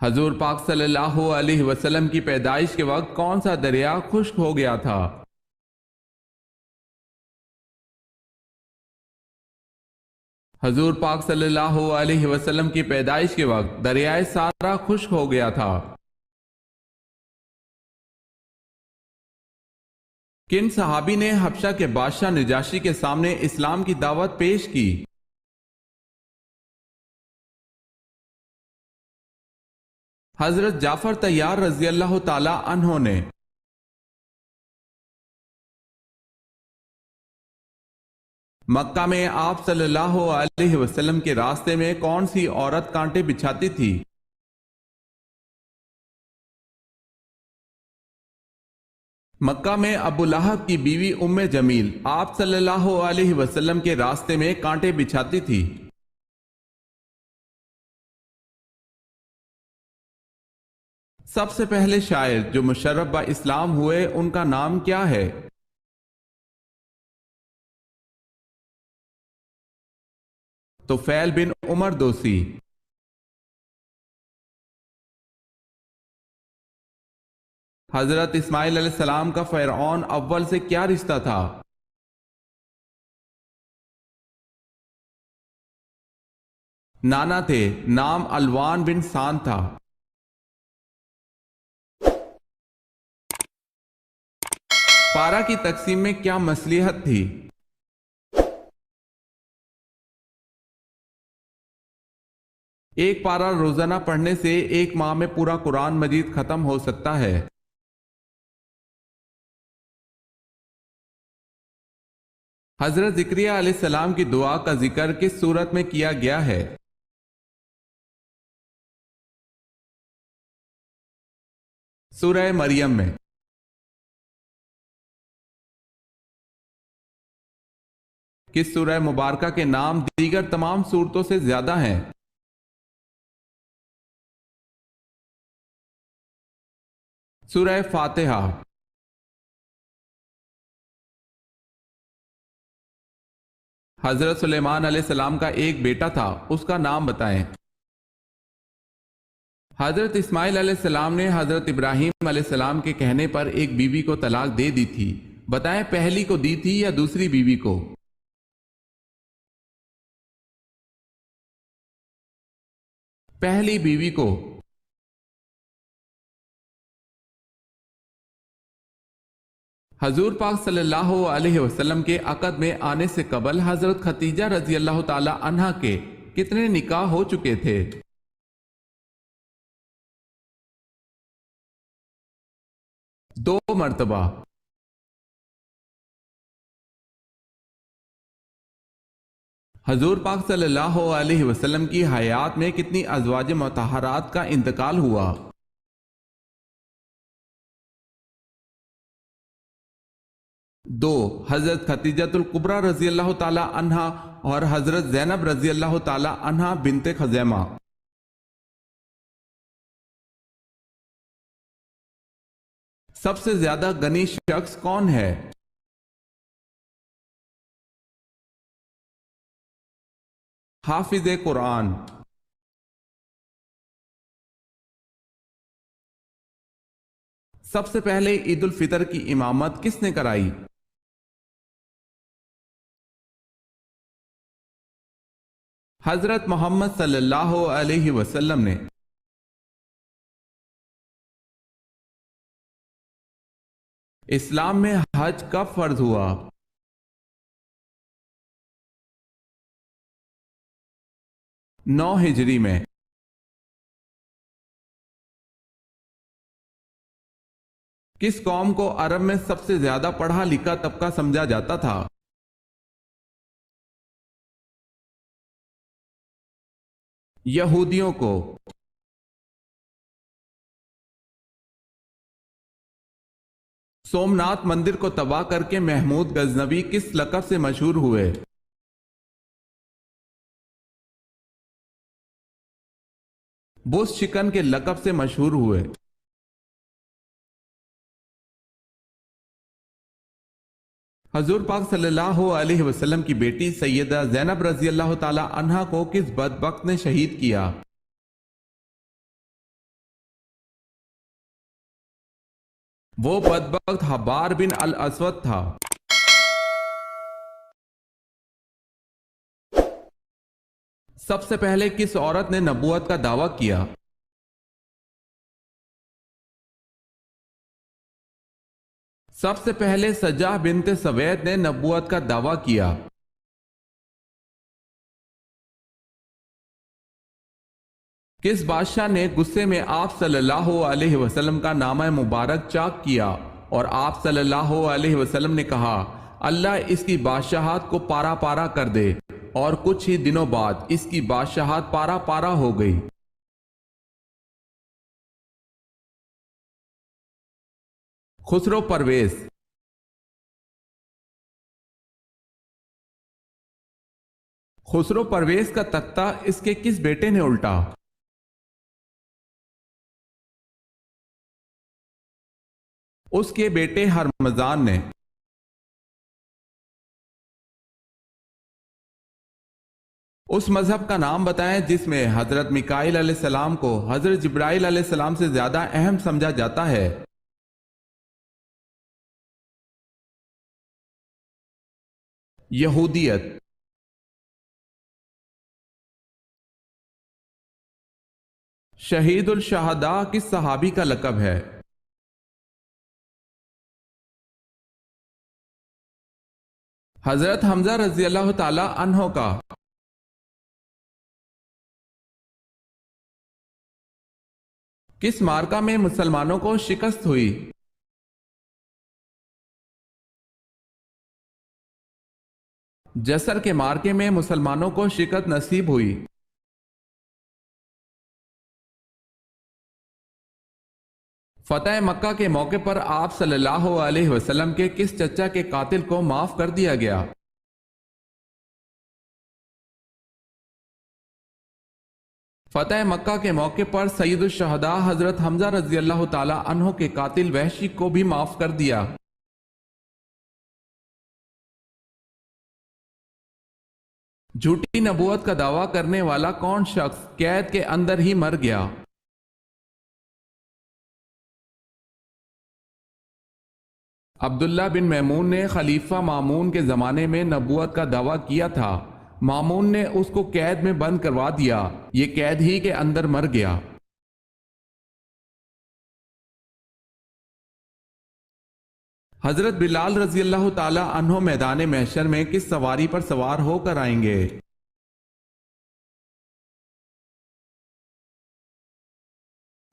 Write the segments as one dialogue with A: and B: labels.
A: حضور پاک صلی اللہ علیہ وسلم کی پیدائش کے وقت کون سا دریا خشک ہو گیا تھا؟ حضور پاک صلی اللہ علیہ وسلم کی پیدائش کے وقت دریائے سارا خشک ہو گیا تھا۔ کن صحابی نے حبشہ کے بادشاہ نجاشی کے سامنے اسلام کی دعوت پیش کی؟ حضرت جعفر طیار رضی اللہ تعالی عنہ نے۔ مکہ میں آپ صلی اللہ علیہ وسلم کے راستے میں کون سی عورت کانٹے بچھاتی تھی؟ مکہ میں ابو لہب کی بیوی ام جمیل آپ صلی اللہ علیہ وسلم کے راستے میں کانٹے بچھاتی تھی۔ سب سے پہلے شاعر جو مشرف با اسلام ہوئے ان کا نام کیا ہے؟ طفیل بن عمر دوسی۔ حضرت اسماعیل علیہ السلام کا فرعون اول سے کیا رشتہ تھا؟ نانا تھے، نام الوان بن سان تھا۔ پارا کی تقسیم میں کیا مصلحت تھی؟ ایک پارا روزانہ پڑھنے سے ایک ماہ میں پورا قرآن مجید ختم ہو سکتا ہے۔ حضرت زکریا علیہ السلام کی دعا کا ذکر کس سورت میں کیا گیا ہے؟ سورہ مریم میں۔ کس سورہ مبارکہ کے نام دیگر تمام سورتوں سے زیادہ ہیں؟ سورہ فاتحہ۔ حضرت سلیمان علیہ السلام کا ایک بیٹا تھا، اس کا نام بتائیں۔ حضرت اسماعیل علیہ السلام نے حضرت ابراہیم علیہ السلام کے کہنے پر ایک بیوی کو طلاق دے دی تھی، بتائیں پہلی کو دی تھی یا دوسری بیوی کو؟ پہلی بیوی کو۔ حضور پاک صلی اللہ علیہ وسلم کے عقد میں آنے سے قبل حضرت خدیجہ رضی اللہ تعالی عنہا کے کتنے نکاح ہو چکے تھے؟ 2 مرتبہ۔ حضور پاک صلی اللہ علیہ وسلم کی حیات میں کتنی ازواج مطہرات کا انتقال ہوا؟ 2۔ حضرت خدیجۃ الکبریٰ رضی اللہ تعالی عنہا اور حضرت زینب رضی اللہ تعالی عنہا بنت خزیمہ۔ سب سے زیادہ غنی شخص کون ہے؟ حافظ قرآن۔ سب سے پہلے عید الفطر کی امامت کس نے کرائی؟ حضرت محمد صلی اللہ علیہ وسلم نے۔ اسلام میں حج کب فرض ہوا؟ نو ہجری میں۔ کس قوم کو عرب میں سب سے زیادہ پڑھا لکھا طبقہ سمجھا جاتا تھا؟ یہودیوں کو۔ سومناتھ مندر کو تباہ کر کے محمود غزنوی کس لقب سے مشہور ہوئے؟ بوس شکن کے لقب سے مشہور ہوئے۔ حضور پاک صلی اللہ علیہ وسلم کی بیٹی سیدہ زینب رضی اللہ تعالی عنہا کو کس بدبخت نے شہید کیا؟ وہ بدبخت حبار بن الاسود تھا۔ سب سے پہلے کس عورت نے نبوت کا دعویٰ کیا؟ سب سے پہلے سجاہ بنت سوید نے نبوت کا دعویٰ کیا۔ کس بادشاہ نے غصے میں آپ صلی اللہ علیہ وسلم کا نامہ مبارک چاک کیا اور آپ صلی اللہ علیہ وسلم نے کہا اللہ اس کی بادشاہت کو پارا پارا کر دے، اور کچھ ہی دنوں بعد اس کی بادشاہت پارا پارا ہو گئی؟ خسرو پرویز۔ خسرو پرویز کا تختہ اس کے کس بیٹے نے الٹا؟ اس کے بیٹے ہرمزان نے۔ اس مذہب کا نام بتائیں جس میں حضرت میکائیل علیہ السلام کو حضرت جبرائیل علیہ السلام سے زیادہ اہم سمجھا جاتا ہے۔ یہودیت۔ شہید الشہداء کس صحابی کا لقب ہے؟ حضرت حمزہ رضی اللہ تعالی عنہ کا۔ کس معرکہ میں مسلمانوں کو شکست ہوئی؟ جسر کے معرکے میں مسلمانوں کو شکست نصیب ہوئی۔ فتح مکہ کے موقع پر آپ صلی اللہ علیہ وسلم کے کس چچا کے قاتل کو معاف کر دیا گیا؟ فتح مکہ کے موقع پر سید الشہداء حضرت حمزہ رضی اللہ تعالی عنہ کے قاتل وحشی کو بھی معاف کر دیا۔ جھوٹی نبوت کا دعویٰ کرنے والا کون شخص قید کے اندر ہی مر گیا؟ عبداللہ بن میمون نے خلیفہ مامون کے زمانے میں نبوت کا دعویٰ کیا تھا۔ مامون نے اس کو قید میں بند کروا دیا، یہ قید ہی کے اندر مر گیا۔ حضرت بلال رضی اللہ تعالی عنہ میدان محشر میں کس سواری پر سوار ہو کر آئیں گے؟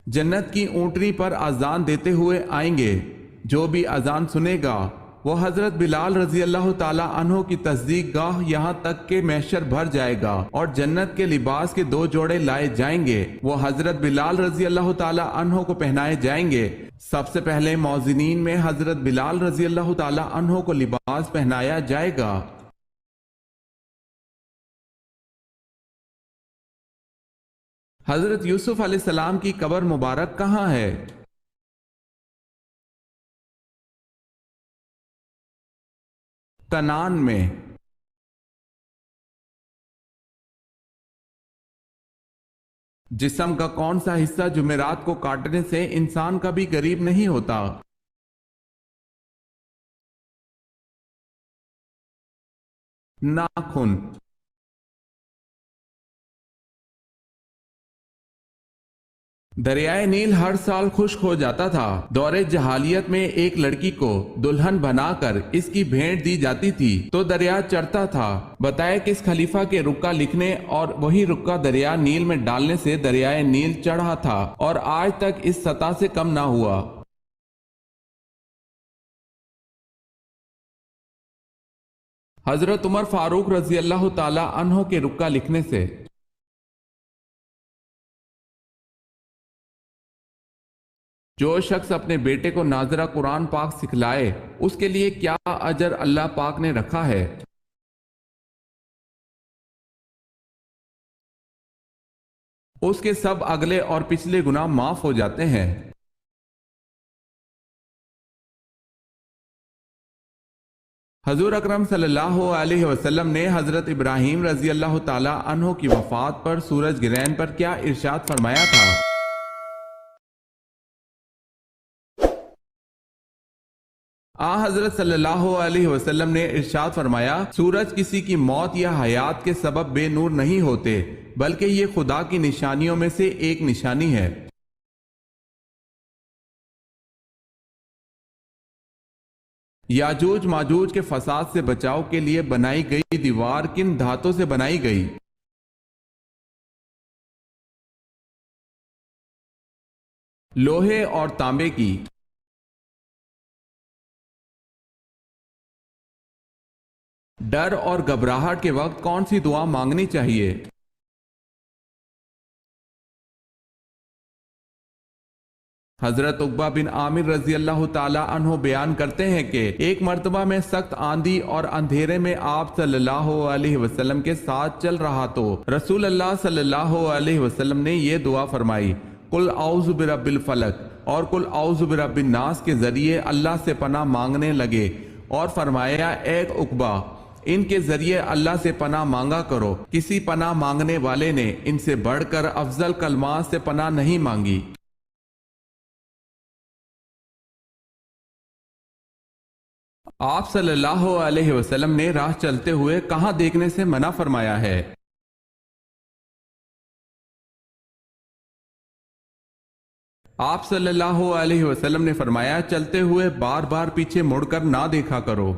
A: جنت کی اونٹنی پر اذان دیتے ہوئے آئیں گے۔ جو بھی اذان سنے گا وہ حضرت بلال رضی اللہ تعالی عنہ کی تصدیق گاہ یہاں تک کہ محشر بھر جائے گا اور جنت کے لباس کے 2 جوڑے لائے جائیں گے، وہ حضرت بلال رضی اللہ تعالی عنہ کو پہنائے جائیں گے۔ سب سے پہلے موذنین میں حضرت بلال رضی اللہ تعالی عنہ کو لباس پہنایا جائے گا۔ حضرت یوسف علیہ السلام کی قبر مبارک کہاں ہے؟ کنعان میں۔ جسم کا کون سا حصہ جمعرات کو کاٹنے سے انسان کا بھی قریب نہیں ہوتا؟ ناخن۔ دریائے نیل ہر سال خشک ہو جاتا تھا۔ دور جہالیت میں ایک لڑکی کو دلہن بنا کر اس کی بھیٹ دی جاتی تھی تو دریا چڑھتا تھا۔ بتائے کس خلیفہ کے رکا لکھنے اور وہی رکا دریا نیل میں ڈالنے سے دریائے نیل چڑھا تھا اور آج تک اس سطح سے کم نہ ہوا؟ حضرت عمر فاروق رضی اللہ تعالی عنہ کے رکا لکھنے سے۔ جو شخص اپنے بیٹے کو ناظرہ قرآن پاک سکھلائے اس کے لیے کیا اجر اللہ پاک نے رکھا ہے؟ اس کے سب اگلے اور پچھلے گناہ معاف ہو جاتے ہیں۔ حضور اکرم صلی اللہ علیہ وسلم نے حضرت ابراہیم رضی اللہ تعالی عنہ کی وفات پر سورج گرہن پر کیا ارشاد فرمایا تھا؟ حضرت صلی اللہ علیہ وسلم نے ارشاد فرمایا، سورج کسی کی موت یا حیات کے سبب بے نور نہیں ہوتے، بلکہ یہ خدا کی نشانیوں میں سے ایک نشانی ہے۔ یاجوج ماجوج کے فساد سے بچاؤ کے لیے بنائی گئی دیوار کن دھاتوں سے بنائی گئی؟ لوہے اور تانبے کی۔ ڈر اور گھبراہٹ کے وقت کون سی دعا مانگنی چاہیے؟ حضرت عقبہ بن عامر رضی اللہ تعالی عنہ بیان کرتے ہیں کہ ایک مرتبہ میں سخت آندھی اور اندھیرے میں آپ صلی اللہ علیہ وسلم کے ساتھ چل رہا تو رسول اللہ صلی اللہ علیہ وسلم نے یہ دعا فرمائی، قل اعوذ برب الفلق اور قل اعوذ برب الناس کے ذریعے اللہ سے پناہ مانگنے لگے اور فرمایا، اے عقبہ، ان کے ذریعے اللہ سے پناہ مانگا کرو، کسی پناہ مانگنے والے نے ان سے بڑھ کر افضل کلمات سے پناہ نہیں مانگی۔ آپ صلی اللہ علیہ وسلم نے راہ چلتے ہوئے کہاں دیکھنے سے منع فرمایا ہے؟ آپ صلی اللہ علیہ وسلم نے فرمایا، چلتے ہوئے بار بار پیچھے مڑ کر نہ دیکھا کرو۔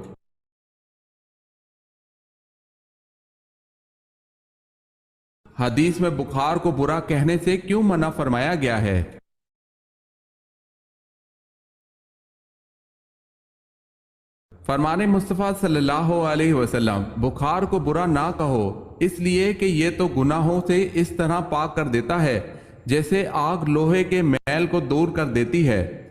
A: حدیث میں بخار کو برا کہنے سے کیوں منع فرمایا گیا ہے؟ فرمان مصطفیٰ صلی اللہ علیہ وسلم، بخار کو برا نہ کہو، اس لیے کہ یہ تو گناہوں سے اس طرح پاک کر دیتا ہے جیسے آگ لوہے کے میل کو دور کر دیتی ہے۔